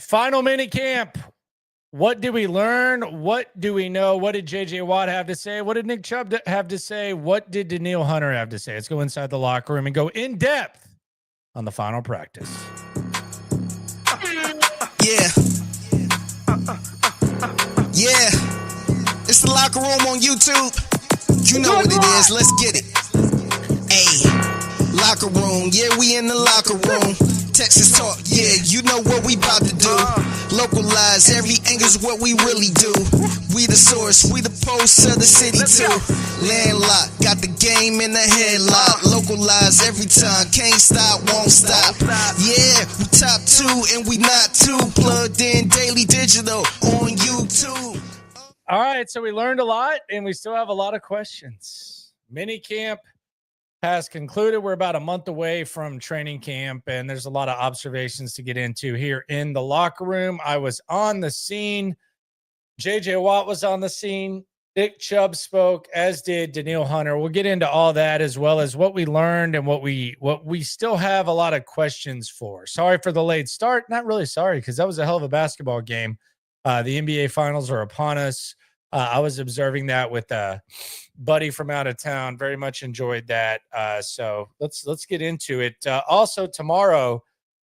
Final mini camp. What did we learn? What do we know? What did J.J. Watt have to say? What did Nick Chubb have to say? What did Danielle Hunter have to say? Let's go inside the locker room and go in depth on the final practice. Yeah. Yeah. It's the locker room on YouTube. You know what it is. Let's get it. Hey. Locker room. Yeah, we in the locker room. Texas talk. Yeah, you know what we about to do. Localize every angle's what we really do. We the source. We the pulse of the city too. Landlocked. Got the game in the headlock. Localize every time. Can't stop, won't stop. Yeah, we top two and we not too. Plugged in daily digital on YouTube. All right, so we learned a lot, and we still have a lot of questions. Mini camp has concluded. We're about a month away from training camp, and there's a lot of observations to get into here in the locker room. I was on the scene. J.J. Watt was on the scene. Nick Chubb spoke, as did Danielle Hunter. We'll get into all that, as well as what we learned and what we still have a lot of questions for. Sorry for the late start. Not really sorry, because that was a hell of a basketball game. The NBA Finals are upon us. I was observing that with a buddy from out of town. Very much enjoyed that. So let's get into it. Also, tomorrow,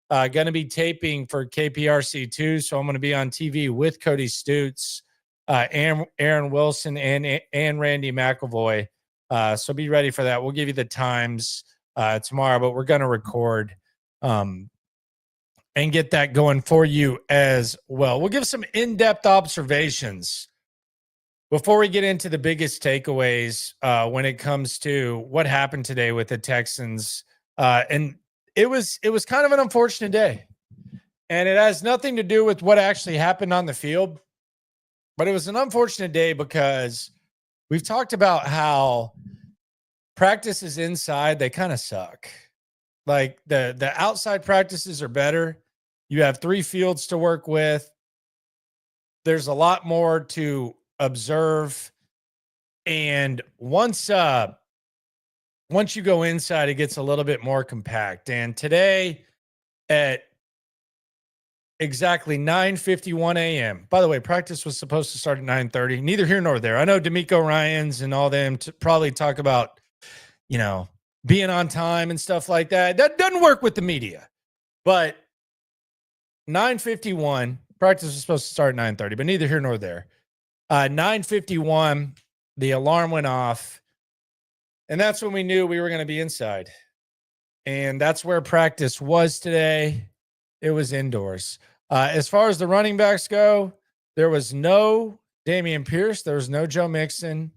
going to be taping for KPRC2. So I'm going to be on TV with Cody Stutes, Aaron Wilson, and Randy McElvoy. So be ready for that. We'll give you the times tomorrow, but we're going to record and get that going for you as well. We'll give some in-depth observations before we get into the biggest takeaways when it comes to what happened today with the Texans. And it was kind of an unfortunate day. And it has nothing to do with what actually happened on the field. But it was an unfortunate day because we've talked about how practices inside, they kind of suck. Like the outside practices are better. You have 3 fields to work with. There's a lot more to observe. And once you go inside, it gets a little bit more compact. And today at exactly 9:51 a.m. By the way, practice was supposed to start at 9:30. Neither here nor there. I know D'Amico Ryans and all them probably talk about, being on time and stuff like that. That doesn't work with the media. But 9:51, practice was supposed to start at 9:30, but neither here nor there. 9:51, the alarm went off, and that's when we knew we were going to be inside. And that's where practice was today. It was indoors. As far as the running backs go, there was no Damian Pierce. There was no Joe Mixon.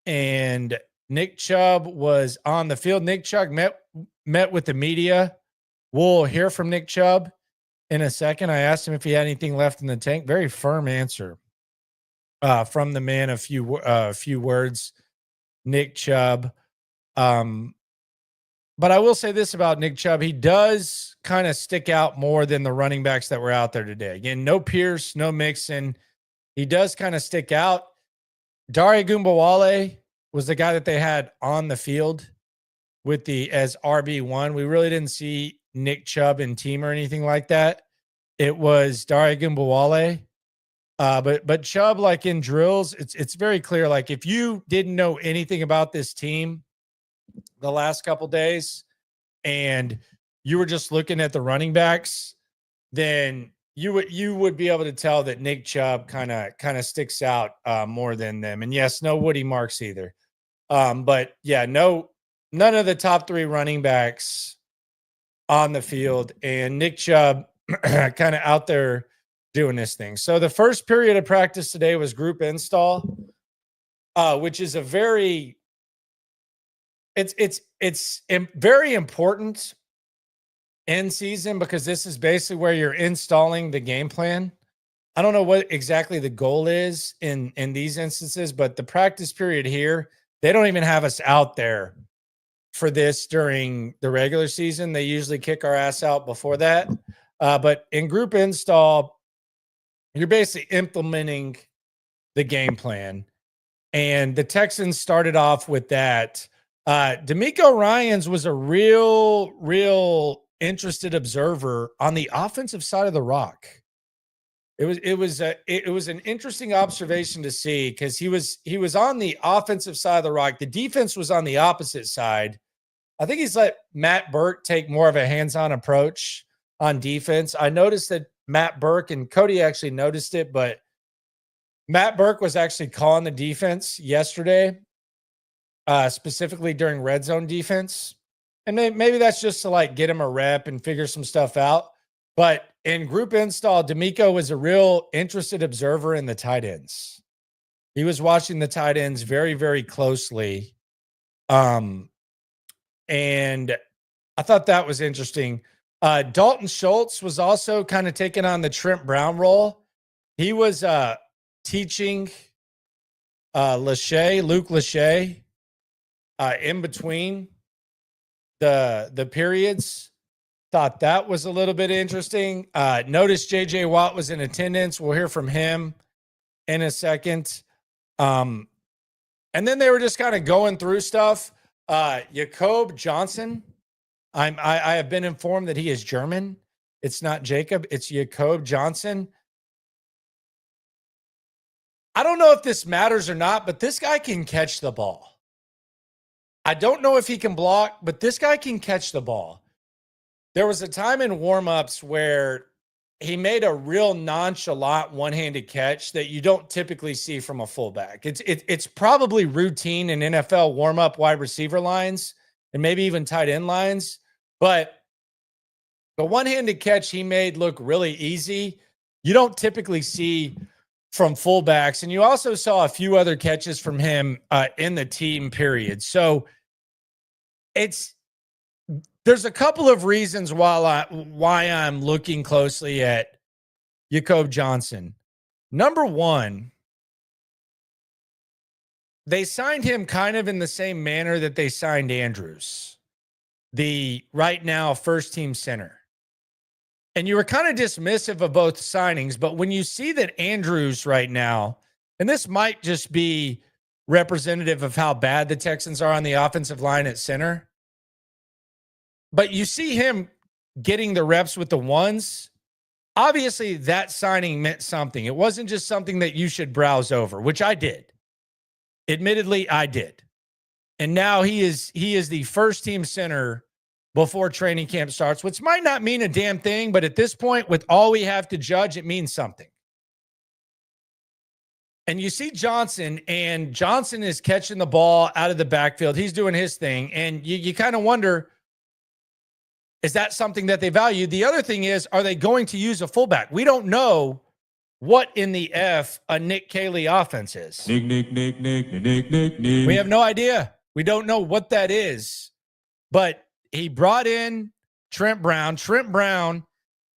And Nick Chubb was on the field. Nick Chubb met with the media. We'll hear from Nick Chubb in a second. I asked him if he had anything left in the tank. Very firm answer from the man. A few words, Nick Chubb. But I will say this about Nick Chubb. He does kind of stick out more than the running backs that were out there today. Again, no Pierce, no Mixon. He does kind of stick out. Dare Ogunbowale was the guy that they had on the field as RB1. We really didn't see Nick Chubb in team or anything like that. It was Dare Ogunbowale. But Chubb, like in drills, it's very clear. Like if you didn't know anything about this team the last couple days and you were just looking at the running backs, then you would be able to tell that Nick Chubb kind of sticks out more than them. And yes, no Woody Marks either. But yeah, none of the top 3 running backs on the field, and Nick Chubb kind of out there doing this thing. So the first period of practice today was group install, which is a very very important end season because this is basically where you're installing the game plan. I don't know what exactly the goal is in these instances, but the practice period here, they don't even have us out there for this during the regular season. They usually kick our ass out before that. But in group install, you're basically implementing the game plan. And the Texans started off with that. D'Amico Ryans was a real interested observer on the offensive side of the rock. It was an interesting observation to see because he was on the offensive side of the rock. The defense was on the opposite side. I think he's let Matt Burke take more of a hands-on approach on defense. I noticed that Matt Burke, and Cody actually noticed it, but Matt Burke was actually calling the defense yesterday, specifically during red zone defense. And maybe that's just to like get him a rep and figure some stuff out. But in group install, D'Amico was a real interested observer in the tight ends. He was watching the tight ends very, very closely. And I thought that was interesting. Dalton Schultz was also kind of taking on the Trent Brown role. He was teaching Luke Lachey in between the periods. Thought that was a little bit interesting. Notice J.J. Watt was in attendance. We'll hear from him in a second. And then they were just kind of going through stuff. Jacob Johnson, I have been informed that he is German. It's not Jacob, it's Jacob Johnson. I don't know if this matters or not, but this guy can catch the ball. I don't know if he can block, but this guy can catch the ball. There was a time in warmups where he made a real nonchalant one-handed catch that you don't typically see from a fullback. It's probably routine in NFL warm-up wide receiver lines and maybe even tight end lines, but the one-handed catch he made look really easy. You don't typically see from fullbacks, and you also saw a few other catches from him in the team period. So there's a couple of reasons why I'm looking closely at Jacob Johnson. Number one, they signed him kind of in the same manner that they signed Andrews, the right now first team center. And you were kind of dismissive of both signings, but when you see that Andrews right now, and this might just be representative of how bad the Texans are on the offensive line at center, but you see him getting the reps with the ones. Obviously, that signing meant something. It wasn't just something that you should browse over, which I did. Admittedly, I did. And now he is the first team center before training camp starts, which might not mean a damn thing, but at this point, with all we have to judge, it means something. And you see Johnson, and Johnson is catching the ball out of the backfield. He's doing his thing. And you kind of wonder, is that something that they value? The other thing is, are they going to use a fullback? We don't know what in the F a Nick Caley offense is. Nick. We have no idea. We don't know what that is. But he brought in Trent Brown. Trent Brown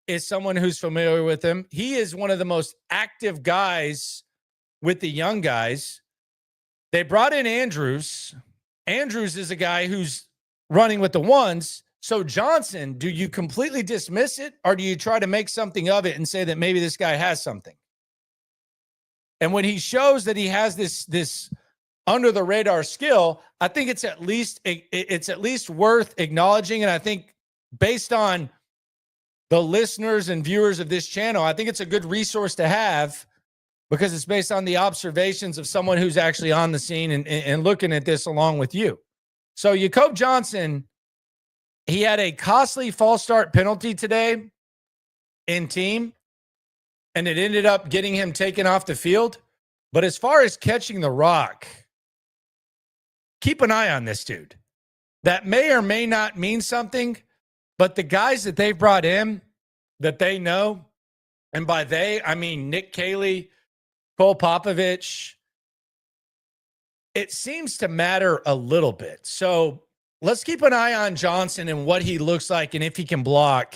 is someone who's familiar with him. He is one of the most active guys with the young guys. They brought in Andrews. Andrews is a guy who's running with the ones. So Johnson, do you completely dismiss it, or do you try to make something of it and say that maybe this guy has something? And when he shows that he has this under the radar skill, I think it's at least worth acknowledging. And I think based on the listeners and viewers of this channel, I think it's a good resource to have because it's based on the observations of someone who's actually on the scene and looking at this along with you. So Jacob Johnson, he had a costly false start penalty today in team, and it ended up getting him taken off the field. But as far as catching the rock, keep an eye on this dude. That may or may not mean something, but the guys that they've brought in that they know, and by they, I mean Nick Caley, Cole Popovich, it seems to matter a little bit. So let's keep an eye on Johnson and what he looks like and if he can block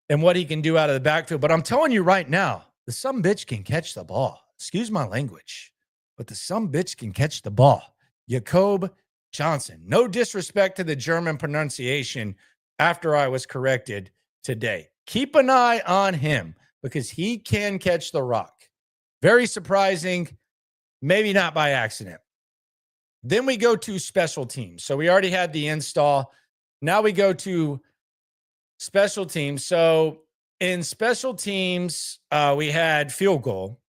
and what he can do out of the backfield. But I'm telling you right now, the sumbitch can catch the ball. Excuse my language, but the sumbitch can catch the ball. Jacob Johnson. No disrespect to the German pronunciation after I was corrected today. Keep an eye on him because he can catch the rock. Very surprising, maybe not by accident. Then we go to special teams. So we already had the install. Now we go to special teams. So In special teams, we had field goal,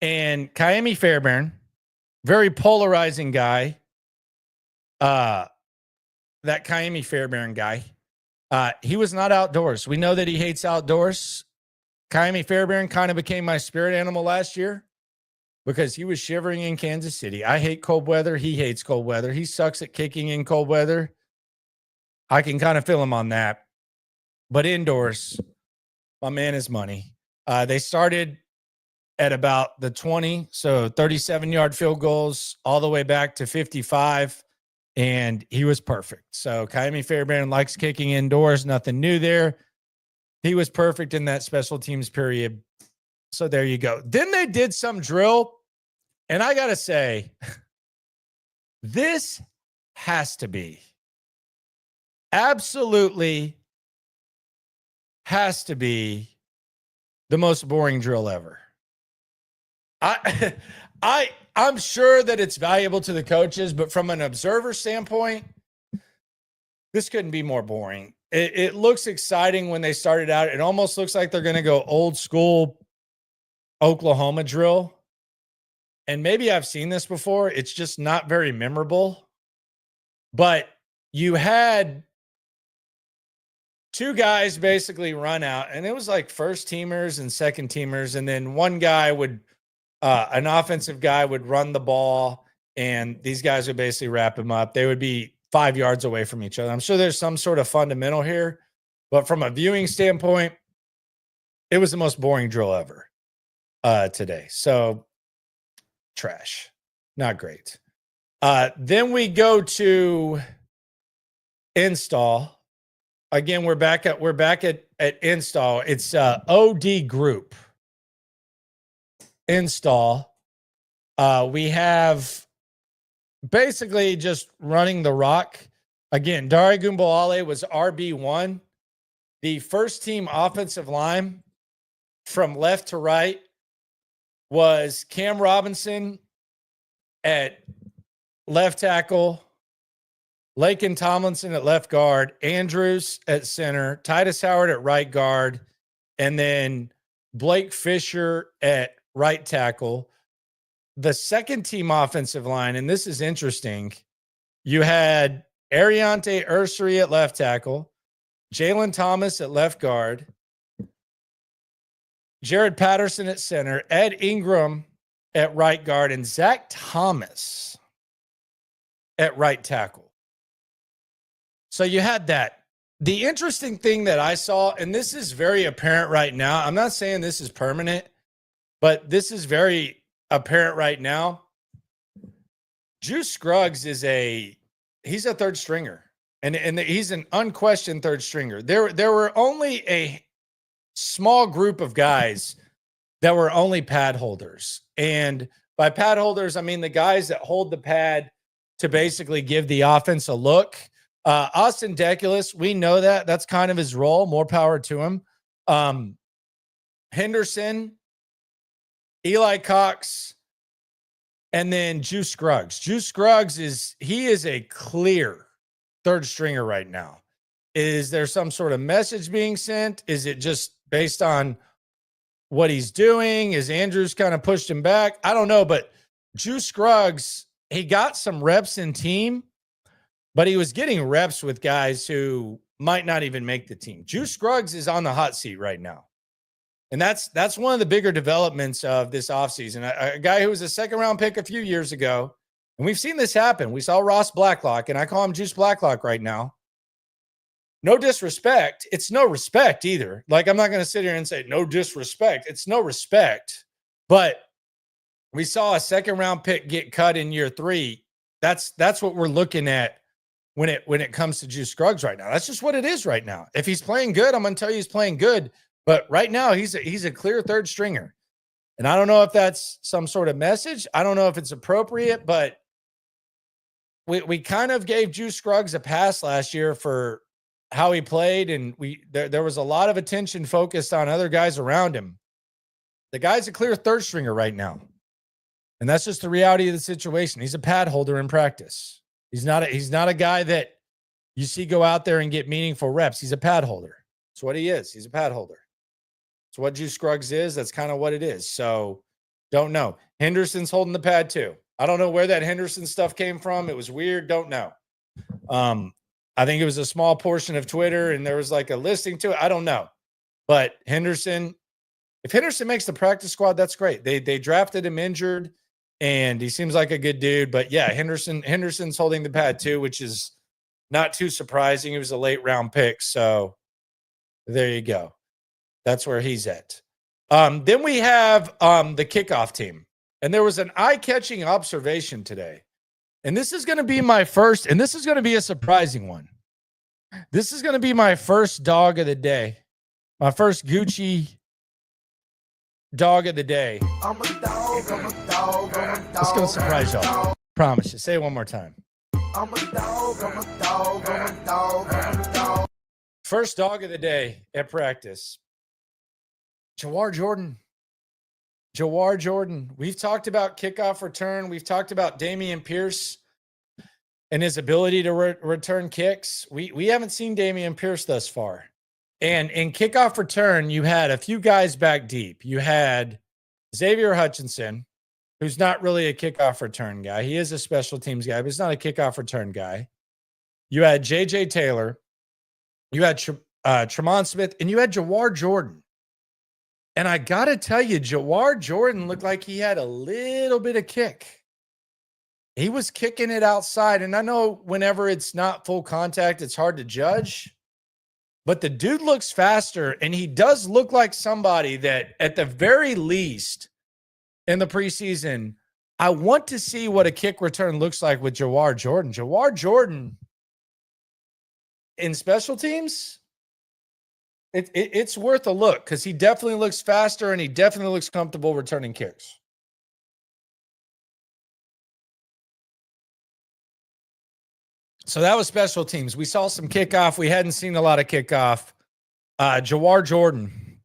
and Kaimi Fairbairn, very polarizing guy. That Kaimi Fairbairn guy, he was not outdoors. We know that he hates outdoors. Kaimi Fairbairn kind of became my spirit animal last year because he was shivering in Kansas City. I hate cold weather. He hates cold weather. He sucks at kicking in cold weather. I can kind of feel him on that. But indoors, my man is money. They started at about the 20, so 37-yard field goals all the way back to 55, and he was perfect. So Kaimi Fairbairn likes kicking indoors, nothing new there. He was perfect in that special teams period. So there you go. Then they did some drill, and I got to say, this has to be, absolutely has to be the most boring drill ever. I'm sure that it's valuable to the coaches, but from an observer standpoint, this couldn't be more boring. It looks exciting when they started out. It almost looks like they're going to go old school Oklahoma drill. And maybe I've seen this before. It's just not very memorable. But you had two guys basically run out, and it was like first teamers and second teamers. And then one guy would, an offensive guy would run the ball, and these guys would basically wrap him up. They would be 5 yards away from each other. I'm sure there's some sort of fundamental here, but from a viewing standpoint, it was the most boring drill ever today. So trash, not great. Then we go to install. Again, we're back at install. It's OD group install. We have basically just running the rock. Again, Dare Ogunbowale was RB1. The first team offensive line from left to right was Cam Robinson at left tackle, Laken Tomlinson at left guard, Andrews at center, Titus Howard at right guard, and then Blake Fisher at right tackle. The second team offensive line, and this is interesting, you had Ariante Ursary at left tackle, Jalen Thomas at left guard, Jared Patterson at center, Ed Ingram at right guard, and Zach Thomas at right tackle. So you had that. The interesting thing that I saw, and this is very apparent right now, I'm not saying this is permanent, but this is very apparent right now. Juice Scruggs he's a third stringer, and he's an unquestioned third stringer. There were only a small group of guys that were only pad holders. And by pad holders, I mean the guys that hold the pad to basically give the offense a look. Austin Deculus, we know that. That's kind of his role. More power to him. Henderson, Eli Cox, and then Juice Scruggs. Juice Scruggs is a clear third stringer right now. Is there some sort of message being sent? Is it just based on what he's doing? Is Andrews kind of pushed him back? I don't know, but Juice Scruggs, he got some reps in team, but he was getting reps with guys who might not even make the team. Juice Scruggs is on the hot seat right now. And that's one of the bigger developments of this offseason. A guy who was a second-round pick a few years ago, and we've seen this happen. We saw Ross Blacklock, and I call him Juice Blacklock right now. No disrespect. It's no respect either. Like, I'm not going to sit here and say no disrespect. It's no respect. But we saw a second-round pick get cut in year 3. That's what we're looking at when it comes to Juice Scruggs right now. That's just what it is right now. If he's playing good, I'm going to tell you he's playing good. But right now, he's a clear third stringer. And I don't know if that's some sort of message. I don't know if it's appropriate, but we kind of gave Juice Scruggs a pass last year for how he played, and there was a lot of attention focused on other guys around him. The guy's a clear third stringer right now. And that's just the reality of the situation. He's a pad holder in practice. He's not a guy that you see go out there and get meaningful reps. He's a pad holder. That's what he is. He's a pad holder. It's what Juice Scruggs is. That's kind of what it is. So don't know. Henderson's holding the pad too. I don't know where that Henderson stuff came from. It was weird. Don't know. I think it was a small portion of Twitter and there was like a listing to it. I don't know. But Henderson, if Henderson makes the practice squad, that's great. They drafted him injured and he seems like a good dude. But yeah, Henderson's holding the pad too, which is not too surprising. He was a late round pick. So there you go. That's where he's at. Then we have the kickoff team. And there was an eye-catching observation today. And this is going to be my first, and this is going to be a surprising one. This is going to be my first dog of the day. My first Gucci dog of the day. I'm a dog, I'm a dog, I'm a dog. It's going to surprise y'all. Promise you. Say it one more time. I'm a dog, I'm a dog, I'm a dog, I'm a dog. First dog of the day at practice. Jawar Jordan. Jawar Jordan. We've talked about kickoff return. We've talked about Dameon Pierce and his ability to return kicks. We haven't seen Dameon Pierce thus far. And in kickoff return, you had a few guys back deep. You had Xavier Hutchinson, who's not really a kickoff return guy. He is a special teams guy, but he's not a kickoff return guy. You had J.J. Taylor. You had Tremont Smith, and you had Jawar Jordan. And I got to tell you, Jawar Jordan looked like he had a little bit of kick. He was kicking it outside. And I know whenever it's not full contact, it's hard to judge. But the dude looks faster, and he does look like somebody that, at the very least, in the preseason, I want to see what a kick return looks like with Jawar Jordan. Jawar Jordan in special teams, it's worth a look because he definitely looks faster and he definitely looks comfortable returning kicks. So that was special teams. We saw some kickoff. We hadn't seen a lot of kickoff. Jawar Jordan.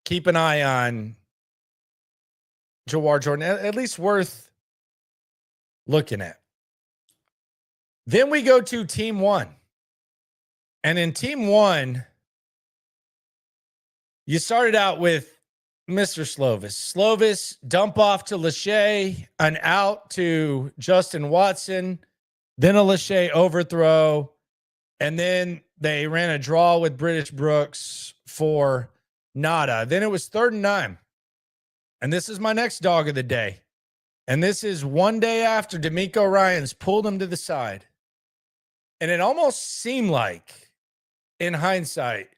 Keep an eye on Jawar Jordan. At least worth looking at. Then we go to team one. And in team one, you started out with Mr. Slovis. Slovis, dump off to Lachey, an out to Justin Watson, then a Lachey overthrow, and then they ran a draw with British Brooks for nada. Then it was 3rd and 9. And this is my next dog of the day. And this is one day after D'Amico Ryans pulled him to the side. And it almost seemed like, in hindsight,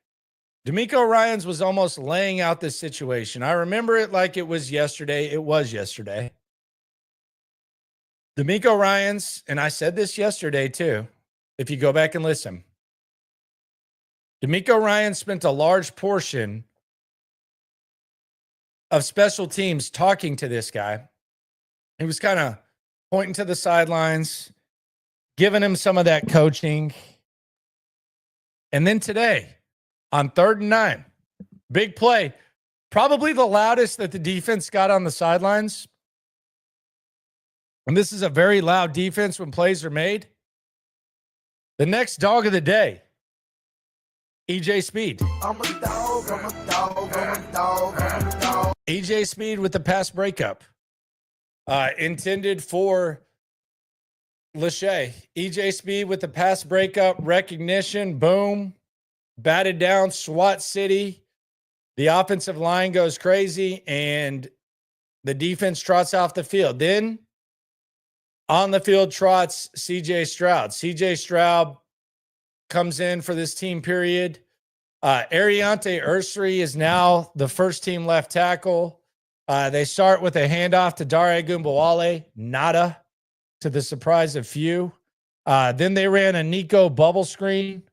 D'Amico Ryans was almost laying out this situation. I remember it like it was yesterday. It was yesterday. D'Amico Ryans, and I said this yesterday too, if you go back and listen. D'Amico Ryans spent a large portion of special teams talking to this guy. He was kind of pointing to the sidelines, giving him some of that coaching. And then today, on 3rd and 9, big play, probably the loudest that the defense got on the sidelines. And this is a very loud defense when plays are made. The next dog of the day, EJ Speed. I'm a dog, I'm a dog, I'm a dog, I'm a dog. EJ Speed with the pass breakup. Intended for Lachey. EJ Speed with the pass breakup, recognition, boom, batted down, SWAT City. The offensive line goes crazy, and the defense trots off the field. Then on the field trots C.J. Stroud. C.J. Stroud comes in for this team period. Ariante Ursary is now the first team left tackle. They start with a handoff to Dare Gumbawale, nada, to the surprise of few. Then they ran a Nico bubble screen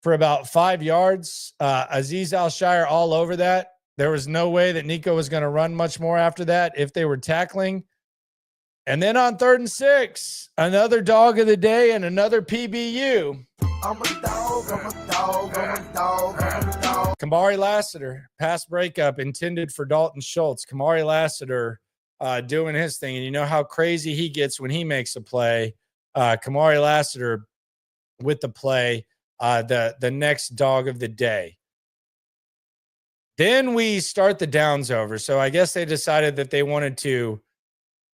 for about 5 yards. Azeez Al-Shire all over that. There was no way that Nico was going to run much more after that if they were tackling. And then on 3rd and 6, another dog of the day and another PBU. I'm a dog, I'm a dog, I'm a dog, I'm a dog. Kamari Lassiter, pass breakup intended for Dalton Schultz. Kamari Lassiter doing his thing. And you know how crazy he gets when he makes a play. Kamari Lassiter with the play, the next dog of the day. Then we start the downs over. So I guess they decided that they wanted to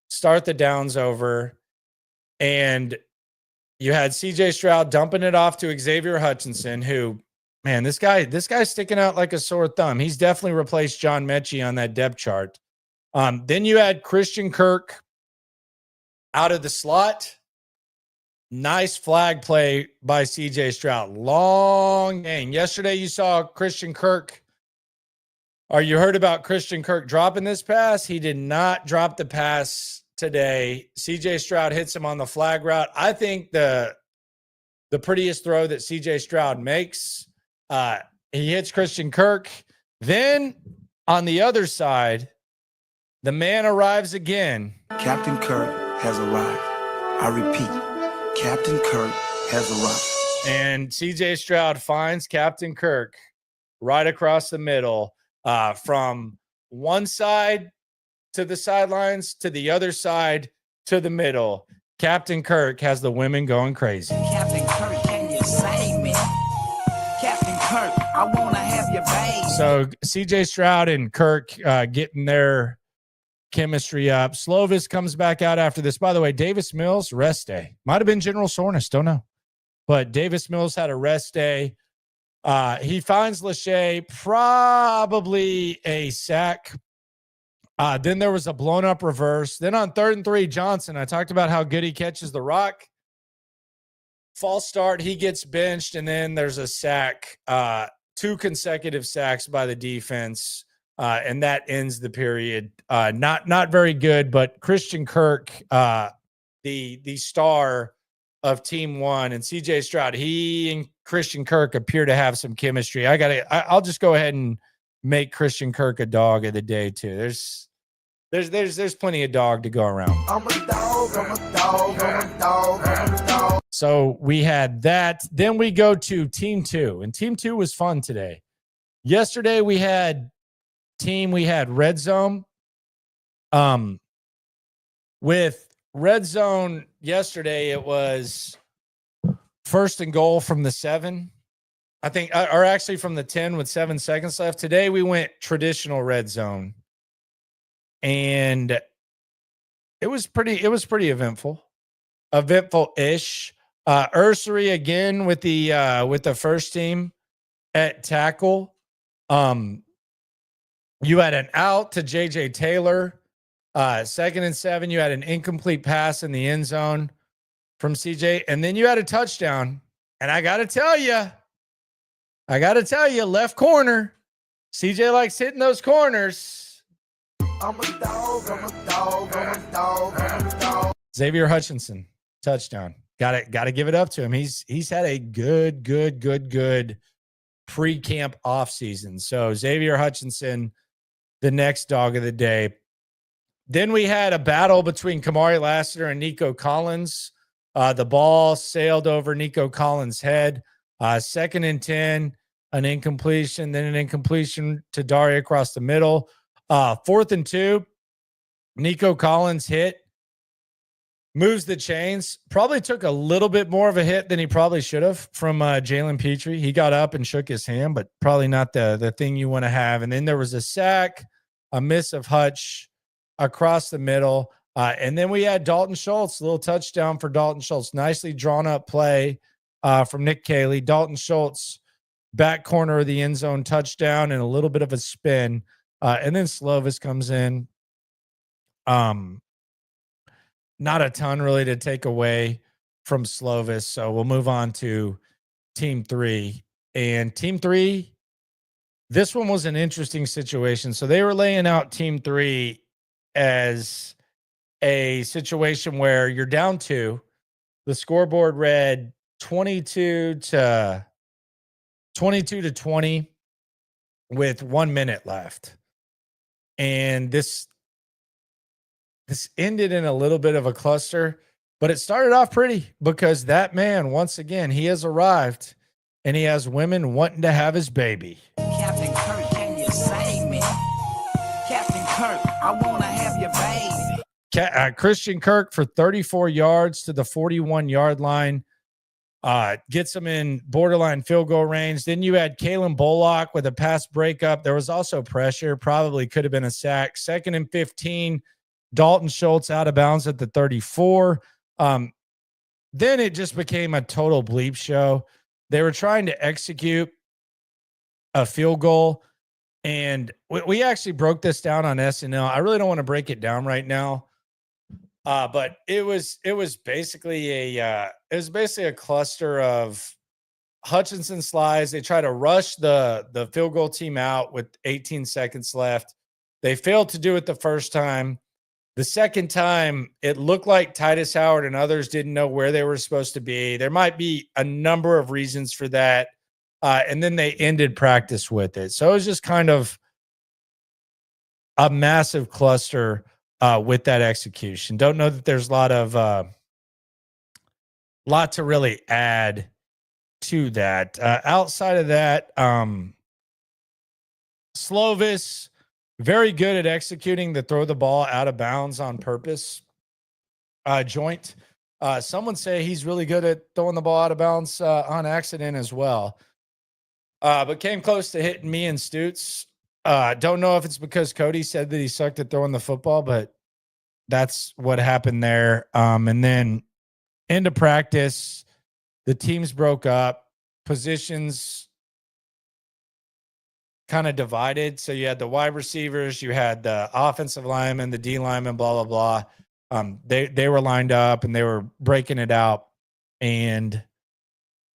start the downs over. And you had CJ Stroud dumping it off to Xavier Hutchinson, who, man, this guy's sticking out like a sore thumb. He's definitely replaced John Mechie on that depth chart. Then you had Christian Kirk out of the slot. Nice flag play by CJ Stroud. Long game. Yesterday you saw Christian Kirk, or you heard about Christian Kirk dropping this pass. He did not drop the pass today. CJ Stroud hits him on the flag route. I think the prettiest throw that CJ Stroud makes. He hits Christian Kirk. Then on the other side, the man arrives again. Captain Kirk has arrived. I repeat, Captain Kirk has arrived. And CJ Stroud finds Captain Kirk right across the middle, from one side to the sidelines to the other side to the middle. Captain Kirk has the women going crazy. Captain Kirk, can you save me? Captain Kirk, I want to have your baby. So CJ Stroud and Kirk getting their chemistry up. Slovis comes back out after this. By the way, Davis Mills, rest day. Might have been general soreness, don't know. But Davis Mills had a rest day. He finds Lachey, probably a sack. Then there was a blown up reverse. Then on 3rd and 3, Johnson, I talked about how good he catches the rock. False start, he gets benched, and then there's a sack. 2 consecutive sacks by the defense. And that ends the period. Not very good, but Christian Kirk, the star of Team 1, and CJ Stroud, he and Christian Kirk appear to have some chemistry. I'll just go ahead and make Christian Kirk a dog of the day too. There's plenty of dog to go around. I'm a dog, I'm a dog, I'm a dog, I'm a dog. So we had that. Then we go to Team 2, and Team 2 was fun today. Yesterday we had Red Zone. With Red Zone yesterday, it was 1st and goal from the 7, I think, or actually from the 10 with 7 seconds left. Today we went traditional Red Zone, and it was pretty eventful-ish. Ursery again with the first team at tackle. You had an out to JJ Taylor. 2nd and 7, you had an incomplete pass in the end zone from CJ. And then you had a touchdown. And I got to tell you, left corner, CJ likes hitting those corners. I'm a dog, I'm a dog, I'm a dog, I'm a dog. Xavier Hutchinson, touchdown. Got to give it up to him. He's had a good pre-camp offseason. So Xavier Hutchinson, the next dog of the day. Then we had a battle between Kamari Lassiter and Nico Collins. The ball sailed over Nico Collins' head. 2nd and 10, an incompletion, then an incompletion to Daria across the middle. 4th and 2, Nico Collins hit, moves the chains. Probably took a little bit more of a hit than he probably should have from Jalen Petrie. He got up and shook his hand, but probably not the thing you want to have. And then there was a sack, a miss of Hutch across the middle. And then we had Dalton Schultz, a little touchdown for Dalton Schultz. Nicely drawn up play from Nick Caley. Dalton Schultz, back corner of the end zone, touchdown, and a little bit of a spin. And then Slovis comes in. Not a ton really to take away from Slovis. So we'll move on to Team 3. And Team 3, this one was an interesting situation. So they were laying out Team 3 as a situation where you're down 2. The scoreboard read 22 to 20 with 1 minute left. And this ended in a little bit of a cluster, but it started off pretty because that man, once again, he has arrived and he has women wanting to have his baby. Captain Kirk, can you save me? Captain Kirk, I want to have your baby. Christian Kirk for 34 yards to the 41-yard line. gets them in borderline field goal range. Then you had Kalen Bullock with a pass breakup. There was also pressure, probably could have been a sack. 2nd and 15, Dalton Schultz out of bounds at the 34. Then it just became a total bleep show. They were trying to execute a field goal, and we actually broke this down on SNL. I really don't want to break it down right now, but it was basically a cluster of Hutchinson slides. They try to rush the field goal team out with 18 seconds left. They failed to do it the first time. The second time, it looked like Titus Howard and others didn't know where they were supposed to be. There might be a number of reasons for that. And then they ended practice with it. So it was just kind of a massive cluster with that execution. Don't know that there's a lot to really add to that. Outside of that, Slovis, very good at executing the throw the ball out of bounds on purpose joint. Someone say he's really good at throwing the ball out of bounds on accident as well. But came close to hitting me and Stutz. Don't know if it's because Cody said that he sucked at throwing the football, but that's what happened there. And then into practice, the teams broke up, positions kind of divided. So you had the wide receivers, you had the offensive linemen, the D linemen, blah, blah, blah. They were lined up and they were breaking it out. And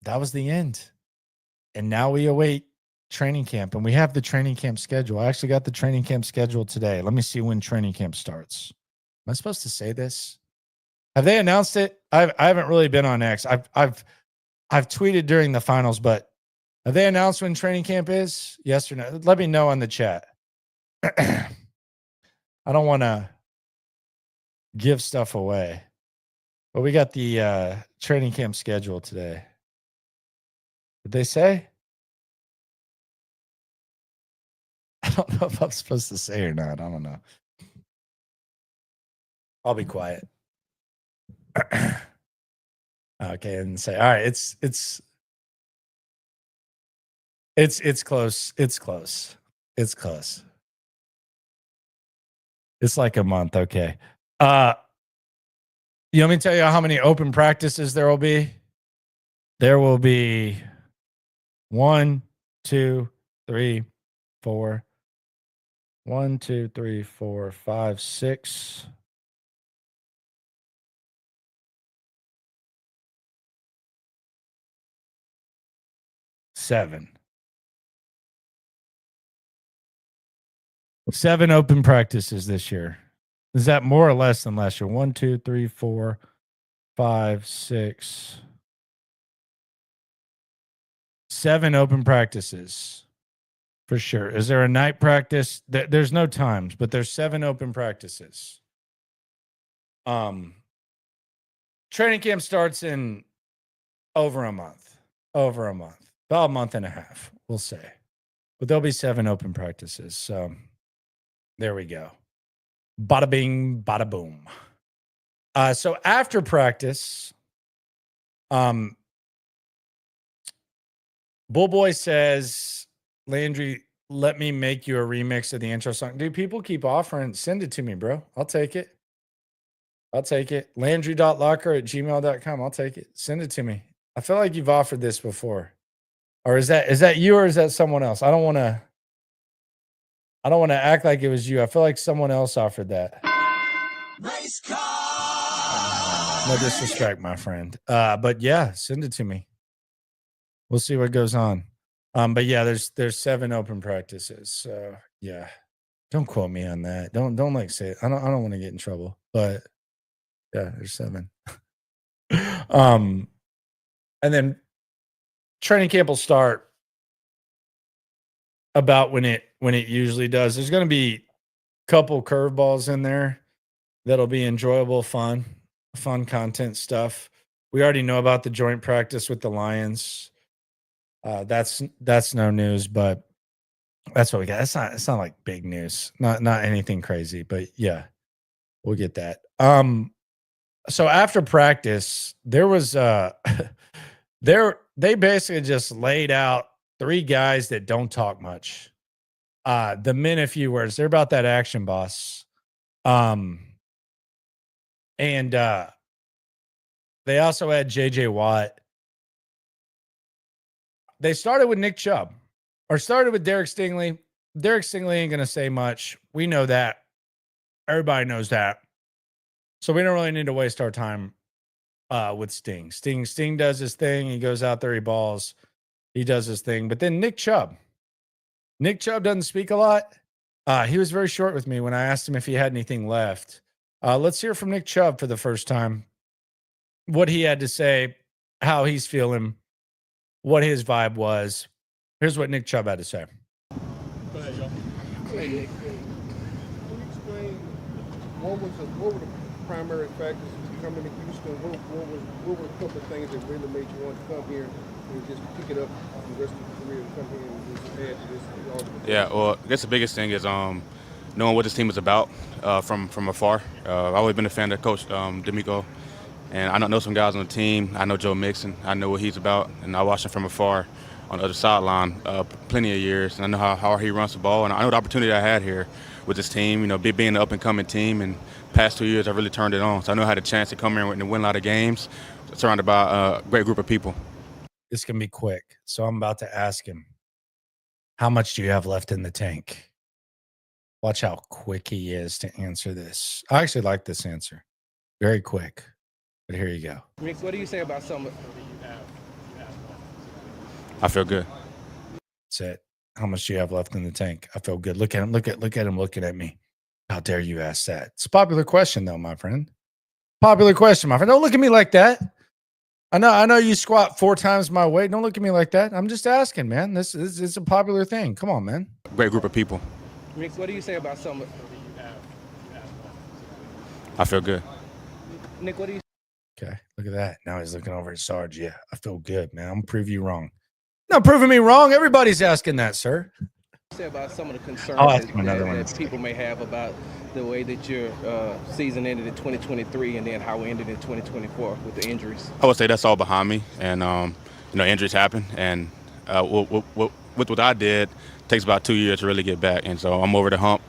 that was the end. And now we await training camp, and we have the training camp schedule. I actually got the training camp schedule today. Let me see when training camp starts. Am I supposed to say this? Have they announced it? I haven't really been on X. I've tweeted during the finals, but have they announced when training camp is? Yes or no? Let me know in the chat. I don't want to give stuff away, but we got the training camp schedule today. Did they say? I don't know if I'm supposed to say or not. I don't know. I'll be quiet. Okay, and say, all right, it's close. It's close. It's close. It's like a month. Okay. You want me to tell you how many open practices there will be? There will be 1, 2, 3, 4. 1, 2, 3, 4, 5, 6. 7. 7 open practices this year. Is that more or less than last year? 1, 2, 3, 4, 5, 6. 7 open practices for sure. Is there a night practice? There's no times, but there's 7 open practices. Training camp starts in over a month. About a month and a half, we'll say. But there'll be 7 open practices. So there we go. Bada bing, bada boom. So after practice, Bullboy says, Landry, let me make you a remix of the intro song. Dude, people keep offering. Send it to me, bro. I'll take it. Landry.locker@gmail.com. I'll take it. Send it to me. I feel like you've offered this before. Or is that you or is that someone else? I don't want to act like it was you. I feel like someone else offered that. Race car. No disrespect, my friend. But yeah, send it to me. We'll see what goes on. But yeah, there's 7 open practices. So yeah. Don't quote me on that. Don't like say it. I don't want to get in trouble. But yeah, there's 7. And then training camp will start about when it usually does. There's going to be a couple curveballs in there that'll be enjoyable, fun content stuff. We already know about the joint practice with the Lions. That's no news, but that's what we got. It's not like big news. Not anything crazy, but yeah, we'll get that. So after practice, there was They basically just laid out 3 guys that don't talk much. The men a few words. They're about that action, boss. And they also had JJ Watt. They started with Nick Chubb, or started with Derek Stingley. Derek Stingley ain't gonna say much. We know that. Everybody knows that. So we don't really need to waste our time with Sting. Sting does his thing. He goes out there, he balls, he does his thing. But then Nick Chubb doesn't speak a lot. He was very short with me when I asked him if he had anything left. Let's hear from Nick Chubb for the first time. What he had to say, how he's feeling, what his vibe was. Here's what Nick Chubb had to say. Go ahead, y'all. Hey, Nick, can you explain what were the primary factors coming to Houston? What were a couple of things that really made you want to come here and just pick it up the rest of your career and come here and just add to this? Yeah, well, I guess the biggest thing is knowing what this team is about from afar. I've always been a fan of Coach D'Amico, and I know some guys on the team. I know Joe Mixon. I know what he's about, and I watched him from afar on the other sideline plenty of years, and I know how hard he runs the ball, and I know the opportunity I had here with this team, being an up-and-coming team, and past 2 years I really turned it on. So I know I had a chance to come here and win a lot of games, surrounded by a great group of people. This can be quick, so I'm about to ask him, how much do you have left in the tank? Watch how quick he is to answer this. I actually like this answer. Very quick, but here you go. Rick, what do you say about some? I feel good. That's it. How much do you have left in the tank? I feel good. Look at him. Look at him looking at me. How dare you ask that? It's a popular question, though, my friend. Popular question, my friend. Don't look at me like that. I know you squat 4 times my weight. Don't look at me like that. I'm just asking, man. This is a popular thing. Come on, man. Great group of people. Rick, what do you say about some? I feel good. Nick, what do you? Okay, look at that. Now he's looking over at Sarge. Yeah, I feel good, man. I'm gonna prove you wrong. Not proving me wrong. Everybody's asking that, sir. Say about some of the concerns that people may have about the way that your season ended in 2023 and then how it ended in 2024 with the injuries. I would say that's all behind me, and injuries happen, and with what I did, it takes about 2 years to really get back, and so I'm over the hump.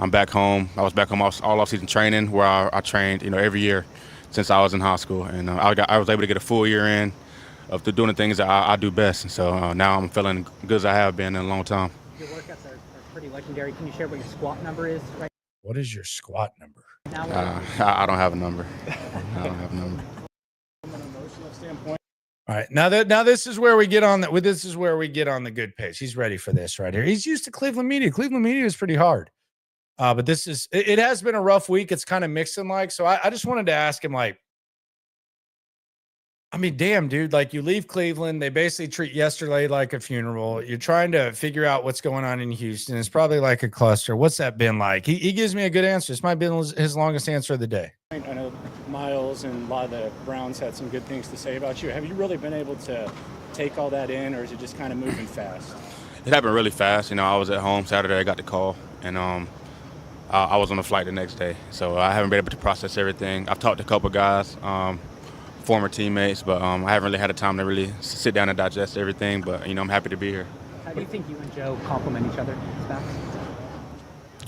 I'm back home. I was back home all off-season training, where I trained, every year since I was in high school, and I was able to get a full year in of doing the things that I do best, and so now I'm feeling good as I have been in a long time. Your workouts are pretty legendary. Can you share what your squat number is? Right What is your squat number? now? I don't have a number. I don't have a number. From an emotional standpoint. All right, now this is where we get on that. This is where we get on the good page. He's ready for this right here. He's used to Cleveland media. Cleveland media is pretty hard, but this is it has been a rough week. It's kind of mixing like. So I just wanted to ask him like, I mean, damn, dude, like you leave Cleveland, they basically treat yesterday like a funeral. You're trying to figure out what's going on in Houston. It's probably like a cluster. What's that been like? He gives me a good answer. This might be his longest answer of the day. I know Miles and a lot of the Browns had some good things to say about you. Have you really been able to take all that in, or is it just kind of moving fast? It happened really fast. I was at home Saturday. I got the call, and I was on the flight the next day. So I haven't been able to process everything. I've talked to a couple guys, former teammates, but I haven't really had the time to really sit down and digest everything. But I'm happy to be here. How do you think you and Joe complement each other?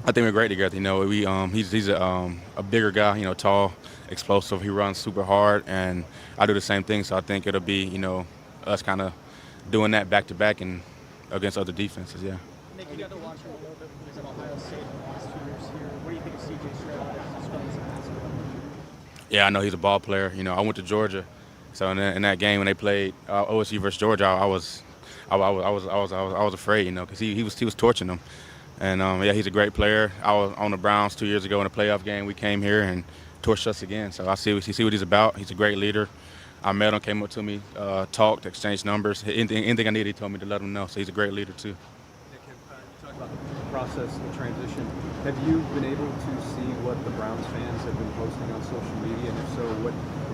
I think we're great together. He's a bigger guy, tall, explosive. He runs super hard, and I do the same thing. So I think it'll be, us kind of doing that back to back and against other defenses. Yeah. Nick, you got to watch him a little bit when he was at Ohio State in the last 2 years here. What do you think of CJ Stroud? Yeah, I know he's a ball player. I went to Georgia, so in that game when they played OSU versus Georgia, I was afraid, because he was torching them. And yeah, he's a great player. I was on the Browns 2 years ago in a playoff game. We came here and torched us again. So I see what he's about. He's a great leader. I met him, came up to me, talked, exchanged numbers. Anything I needed, he told me to let him know. So he's a great leader too. Nick, you talk about the process, the transition. Have you been able to see what the Browns fans have been posting on social media? And if so,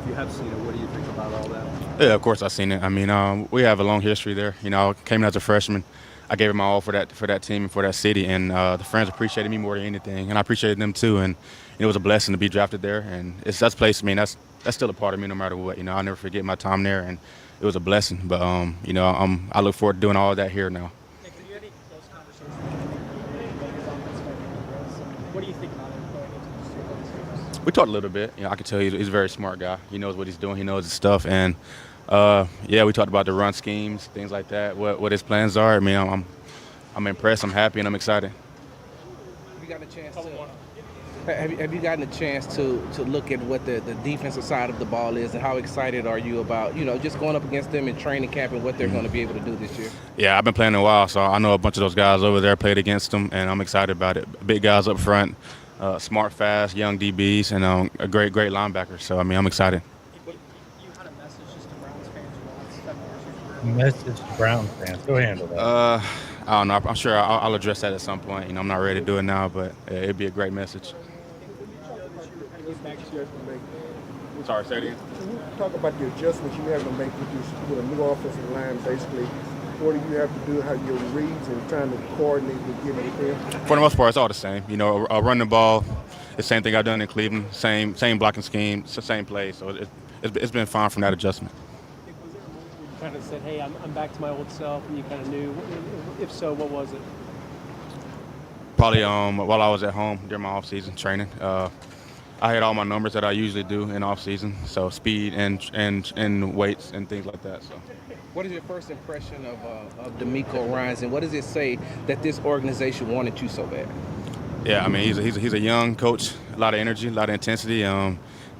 if you have seen it, what do you think about all that? Yeah, of course I've seen it. I mean, we have a long history there. I came in as a freshman. I gave it my all for that team and for that city, and the friends appreciated me more than anything, and I appreciated them too. And it was a blessing to be drafted there, and that's place. I mean, that's still a part of me no matter what. I'll never forget my time there, and it was a blessing. But you know, I look forward to doing all of that here now. Nick, have you had any close conversations with his offense coordinator? What do you think about it going into these 2 games? We talked a little bit. You know, I can tell he's a very smart guy. He knows what he's doing. He knows his stuff. And yeah, we talked about the run schemes, things like that. What his plans are. I mean, I'm impressed. I'm happy, and I'm excited. Have you gotten a chance have you gotten a chance to look at what the defensive side of the ball is, and how excited are you about, you know, just going up against them in training camp and what they're going to be able to do this year? Yeah, I've been playing a while, so I know a bunch of those guys over there, played against them, and I'm excited about it. Big guys up front, smart, fast, young DBs, and a great linebacker. So, I mean, I'm excited. You had a message just to Browns fans for the last 7 years of your career. Message to Browns fans. Go handle that. I don't know. I'm sure I'll address that at some point. You know, I'm not ready to do it now, but it'd be a great message. Sorry, say it again. Can you talk about the adjustments you have to make with a new offensive line, basically? What do you have to do, how your reads and trying to coordinate with giving it them? For the most part, it's all the same. You know, run the ball, the same thing I've done in Cleveland, same blocking scheme, it's the same play. So it's been fine from that adjustment. You kind of said, hey, I'm back to my old self, and you kind of knew. If so, what was it? Probably while I was at home during my off-season training. I had all my numbers that I usually do in off-season, so speed and weights and things like that. So, what is your first impression of DeMeco Ryans, and what does it say that this organization wanted you so bad? Yeah, I mean, he's a young coach, a lot of energy, a lot of intensity.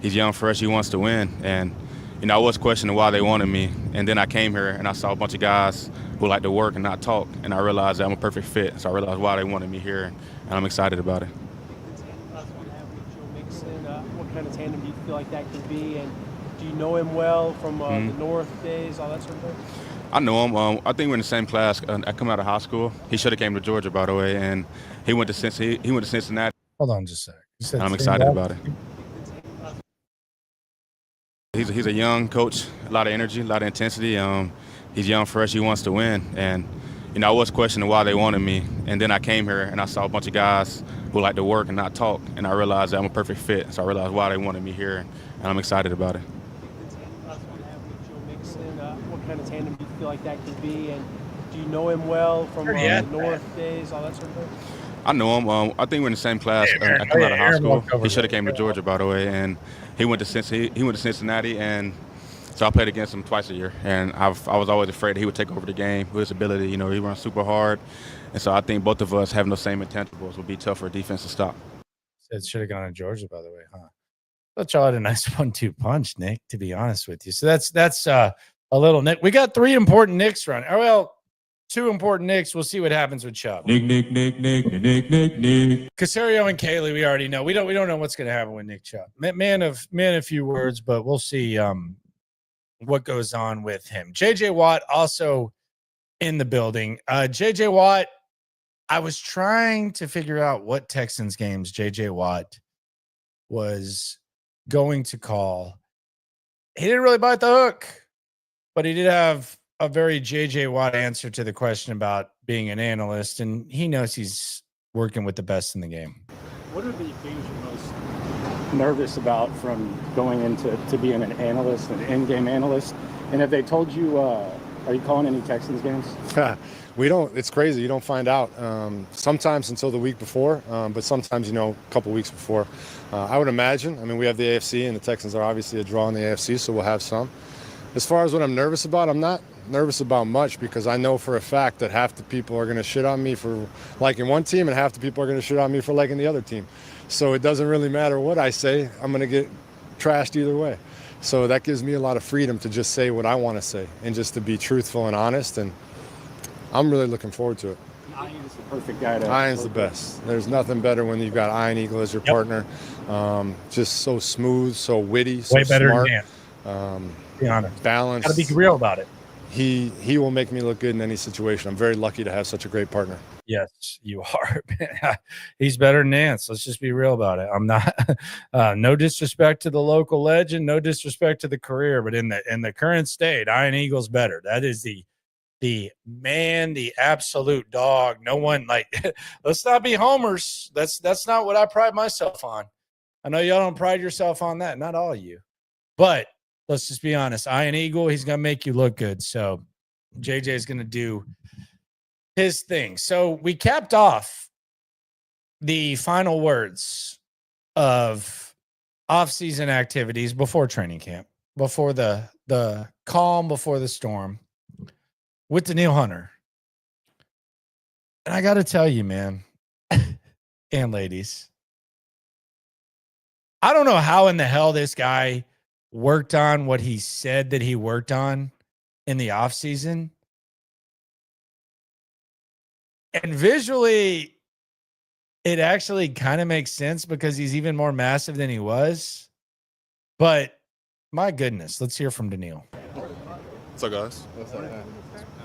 He's young, fresh, he wants to win, and you know, I was questioning why they wanted me, and then I came here and I saw a bunch of guys who like to work and not talk, and I realized that I'm a perfect fit. So I realized why they wanted me here, and I'm excited about it. What kind of tandem do you feel like that could be, and do you know him well from the North days, all that sort of thing? I know him. I think we're in the same class. I come out of high school. He should have came to Georgia, by the way, and he went to Cincinnati. Hold on just a sec. I'm excited about it. He's a young coach, a lot of energy, a lot of intensity. He's young, fresh, he wants to win, and you know, I was questioning why they wanted me, and then I came here and I saw a bunch of guys who like to work and not talk, and I realized that I'm a perfect fit. So I realized why they wanted me here, and I'm excited about it. What kind of tandem do you feel like that could be, and do you know him well from the North days, all that sort of thing? I know him. I think we're in the same class. I come out of high school. He should have came to Georgia, by the way, and he went to Cincinnati, and so I played against him twice a year. And I was always afraid that he would take over the game with his ability. You know, he runs super hard, and so I think both of us having those same intangibles would be tough for a defense to stop. Said should have gone to Georgia, by the way, huh? Thought y'all had a nice 1-2 punch, Nick, to be honest with you. So that's a little Nick. We got 3 important Nicks running. Oh, well, 2 important Nicks. We'll see what happens with Chubb. Nick. Casario and Kaylee, we already know. We don't know what's going to happen with Nick Chubb. Man of few words, but we'll see what goes on with him. JJ Watt also in the building. JJ Watt, I was trying to figure out what Texans games JJ Watt was going to call. He didn't really bite the hook, but he did have a very JJ Watt answer to the question about being an analyst, and he knows he's working with the best in the game. What are the things you're most nervous about from going into being an analyst, an in-game analyst? And have they told you, are you calling any Texans games? We don't. It's crazy. You don't find out. Sometimes until the week before, but sometimes, you know, a couple weeks before. I would imagine. I mean, we have the AFC, and the Texans are obviously a draw in the AFC, so we'll have some. As far as what I'm nervous about, I'm not nervous about much because I know for a fact that half the people are going to shit on me for liking one team and half the people are going to shit on me for liking the other team. So it doesn't really matter what I say. I'm going to get trashed either way. So that gives me a lot of freedom to just say what I want to say and just to be truthful and honest. And I'm really looking forward to it. Ian's the perfect guy to. Ian's the best. There's nothing better when you've got Ian Eagle as your partner. Just so smooth, so witty, so way better smart. than Dan. Be honest. Balanced. Got to be real about it. He will make me look good in any situation. I'm very lucky to have such a great partner. Yes, you are. He's better than Nance. Let's just be real about it. I'm not. No disrespect to the local legend. No disrespect to the career, but in the current state, Ian Eagle's better. That is the man, the absolute dog. No one let's not be homers. That's not what I pride myself on. I know y'all don't pride yourself on that. Not all of you, but Let's just be honest. Iron Eagle, he's going to make you look good. So JJ is going to do his thing. So we capped off the final words of off-season activities before training camp, before the calm, before the storm, with Danielle Hunter. And I got to tell you, man, and ladies, I don't know how in the hell this guy worked on what he said that he worked on in the offseason. And visually, it actually kind of makes sense because he's even more massive than he was. But my goodness, let's hear from Danielle. What's up, guys? What's up, man?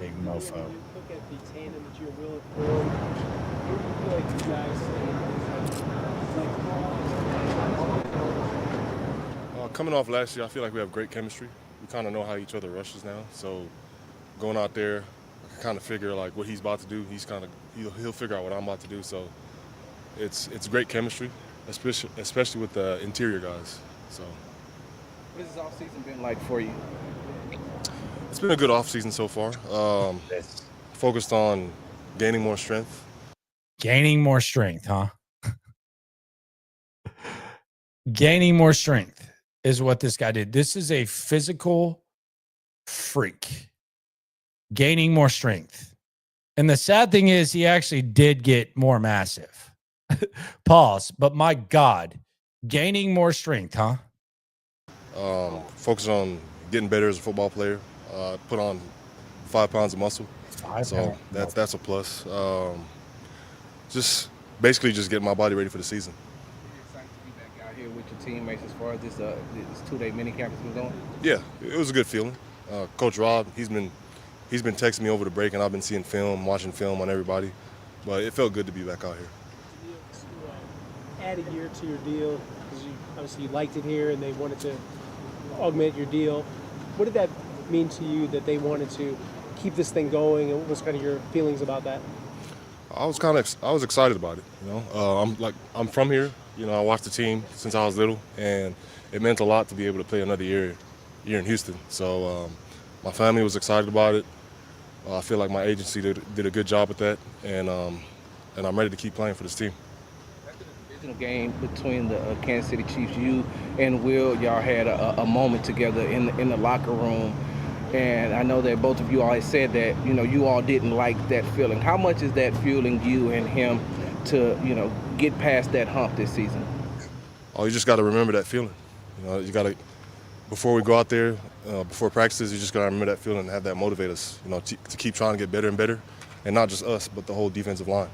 Big mofo. Look at the tandem that you're willing for. What do you feel like you guys Coming off last year, I feel like we have great chemistry. We kind of know how each other rushes now. So going out there, I can kind of figure like what he's about to do. He'll figure out what I'm about to do. So it's great chemistry, especially with the interior guys. So what has this offseason been like for you? it's been a good offseason so far. Focused on gaining more strength. Gaining more strength, huh? Gaining more strength is what this guy did. This is a physical freak. Gaining more strength. And the sad thing is he actually did get more massive. Pause. But my God, gaining more strength, huh? Focus on getting better as a football player. Put on 5 pounds of muscle. So that's a plus. Just basically just getting my body ready for the season. Excited to be back out here with your teammates as far as this 2-day mini camp has been going? Yeah, it was a good feeling. Coach Rob, he's been texting me over the break, and I've been seeing film, watching film on everybody. But it felt good to be back out here. to add a year to your deal? Because obviously you liked it here and they wanted to augment your deal. What did that mean to you that they wanted to keep this thing going, and what was kind of your feelings about that? I was excited about it. You know, I'm from here. You know, I watched the team since I was little, and it meant a lot to be able to play another year in Houston. So my family was excited about it. I feel like my agency did a good job with that, and I'm ready to keep playing for this team. After the divisional game between the Kansas City Chiefs, you and Will, y'all had a moment together in the locker room. And I know that both of you always said that, you know, you all didn't like that feeling. How much is that fueling you and him to, you know, get past that hump this season? Oh, you just got to remember that feeling. You know, you got to, before we go out there, before practices, you just got to remember that feeling and have that motivate us, you know, to keep trying to get better and better. And not just us, but the whole defensive line.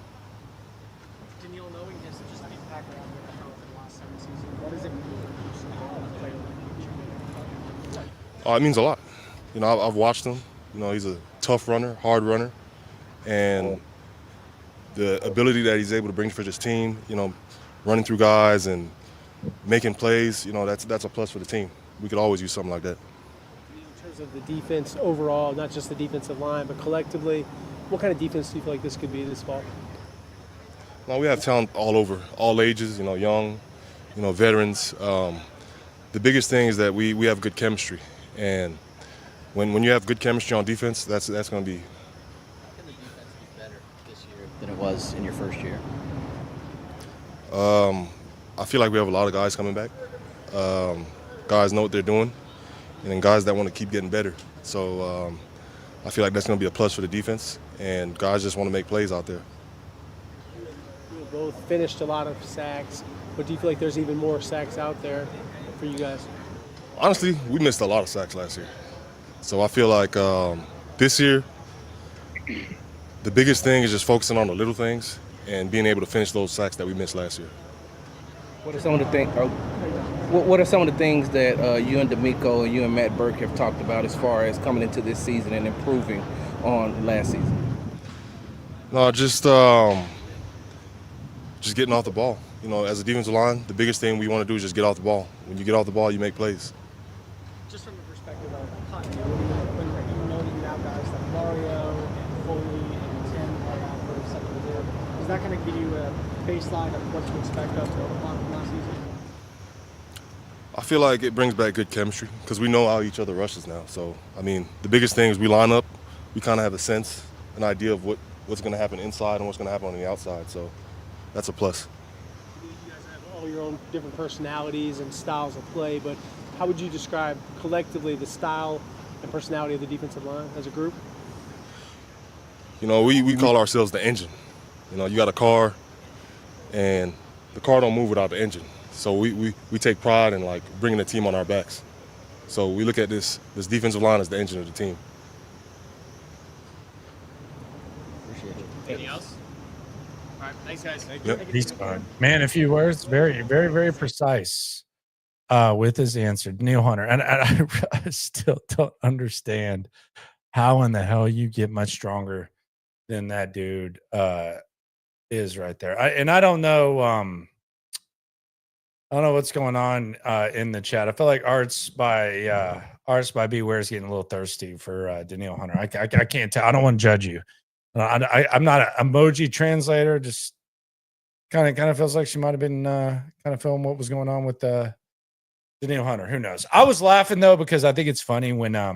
Danielle, knowing his just impact around the last season, what does it mean to play with him? Oh, it means a lot. You know, I've watched him. You know, he's a tough runner, hard runner, and the ability that he's able to bring for this team, you know, running through guys and making plays, you know, that's a plus for the team. We could always use something like that. In terms of the defense overall, not just the defensive line, but collectively, what kind of defense do you feel like this could be this fall? Well, we have talent all over, all ages, you know, young, you know, veterans. The biggest thing is that we have good chemistry, and when you have good chemistry on defense, that's going to be. How can the defense be better this year than it was in your first year? I feel like we have a lot of guys coming back. Guys know what they're doing, and then guys that want to keep getting better. So I feel like that's going to be a plus for the defense, and guys just want to make plays out there. You both finished a lot of sacks, but do you feel like there's even more sacks out there for you guys? Honestly, we missed a lot of sacks last year. So I feel like this year, the biggest thing is just focusing on the little things and being able to finish those sacks that we missed last year. What are some of the things? What are some of the things that you and D'Amico and you and Matt Burke have talked about as far as coming into this season and improving on last season? No, just getting off the ball. You know, as a defensive line, the biggest thing we want to do is just get off the ball. When you get off the ball, you make plays. Just from the perspective of continuity, when you know that you have guys like Mario and Foley and Tim are out for the second year, is that going to give you a baseline of what to expect of the last season? I feel like it brings back good chemistry because we know how each other rushes now. So, I mean, the biggest thing is we line up. We kind of have a sense, an idea of what's going to happen inside and what's going to happen on the outside. So that's a plus. You guys have all your own different personalities and styles of play, but how would you describe collectively the style and personality of the defensive line as a group? You know, we call ourselves the engine. You know, you got a car, and the car don't move without the engine. So we take pride in, like, bringing the team on our backs. So we look at this defensive line as the engine of the team. Appreciate it. Anything else? All right, thanks, guys. Yep. He's fine. Man, a few words, very, very, very precise with his answer. Danielle Hunter. And I still don't understand how in the hell you get much stronger than that dude is right there. I don't know. I don't know what's going on in the chat. I feel like Arts by Beware is getting a little thirsty for Danielle Hunter. I can't tell. I don't want to judge you. I'm not an emoji translator. Just kind of feels like she might have been kind of feeling what was going on with Danielle Hunter. Who knows? I was laughing though because I think it's funny when I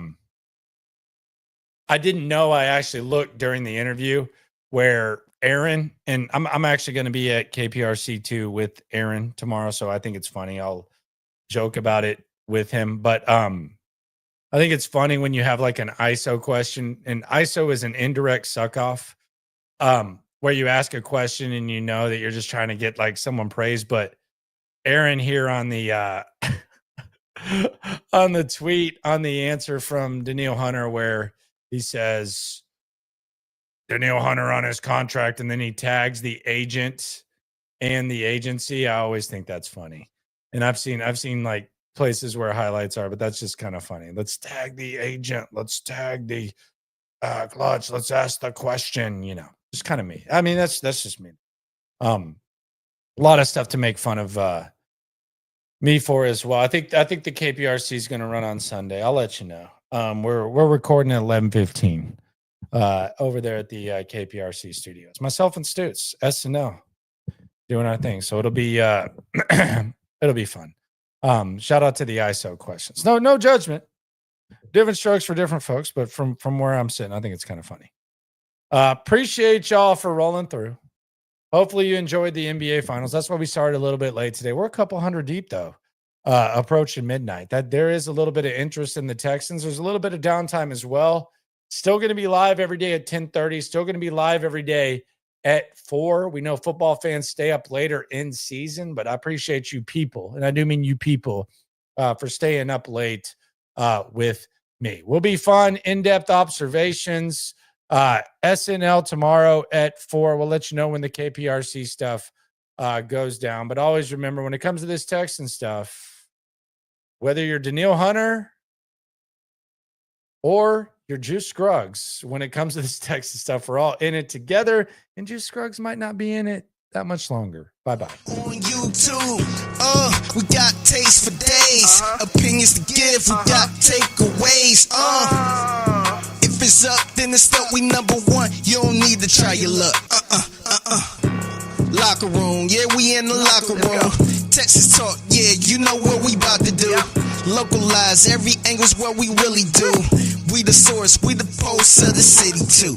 didn't know I actually looked during the interview where Aaron, and I'm actually going to be at KPRC2 with Aaron tomorrow, so I think it's funny. I'll joke about it with him, but I think it's funny when you have like an ISO question, and ISO is an indirect suck off, where you ask a question and you know that you're just trying to get like someone praised, but Aaron here on the on the tweet on the answer from Danielle Hunter where he says Danielle Hunter on his contract, and then he tags the agent and the agency. I always think that's funny. And I've seen like places where highlights are, but that's just kind of funny. Let's tag the agent. Let's tag the clutch. Let's ask the question, you know, just kind of me. I mean, that's just me. A lot of stuff to make fun of me for as well. I think the KPRC is going to run on Sunday. I'll let you know. We're recording at 11:15 over there at the KPRC studios. Myself and Stutz, SNL, doing our thing. So it'll be fun. Shout out to the ISO questions. No judgment. Different strokes for different folks, but from where I'm sitting, I think it's kind of funny. Appreciate y'all for rolling through. Hopefully you enjoyed the NBA finals. That's why we started a little bit late today. We're a couple hundred deep though. Approaching midnight. That there is a little bit of interest in the Texans. There's a little bit of downtime as well. Still going to be live every day at 10:30. Still going to be live every day at 4. We know football fans stay up later in season, but I appreciate you people, and I do mean you people, for staying up late with me. Will be fun, in-depth observations. SNL tomorrow at 4. We'll let you know when the KPRC stuff goes down. But always remember, when it comes to this Texan stuff, whether you're Danielle Hunter or you're Juice Scruggs, when it comes to this Texas stuff, we're all in it together, and Juice Scruggs might not be in it that much longer. Bye-bye. On YouTube, we got taste for days, opinions to give, we got takeaways, if it's up, then it's up, we number one, you don't need to try your luck, Locker room, yeah, we in the locker room. Texas talk, yeah, you know what we about to do. Localize, every angle's what we really do. We the source, we the pulse of the city too.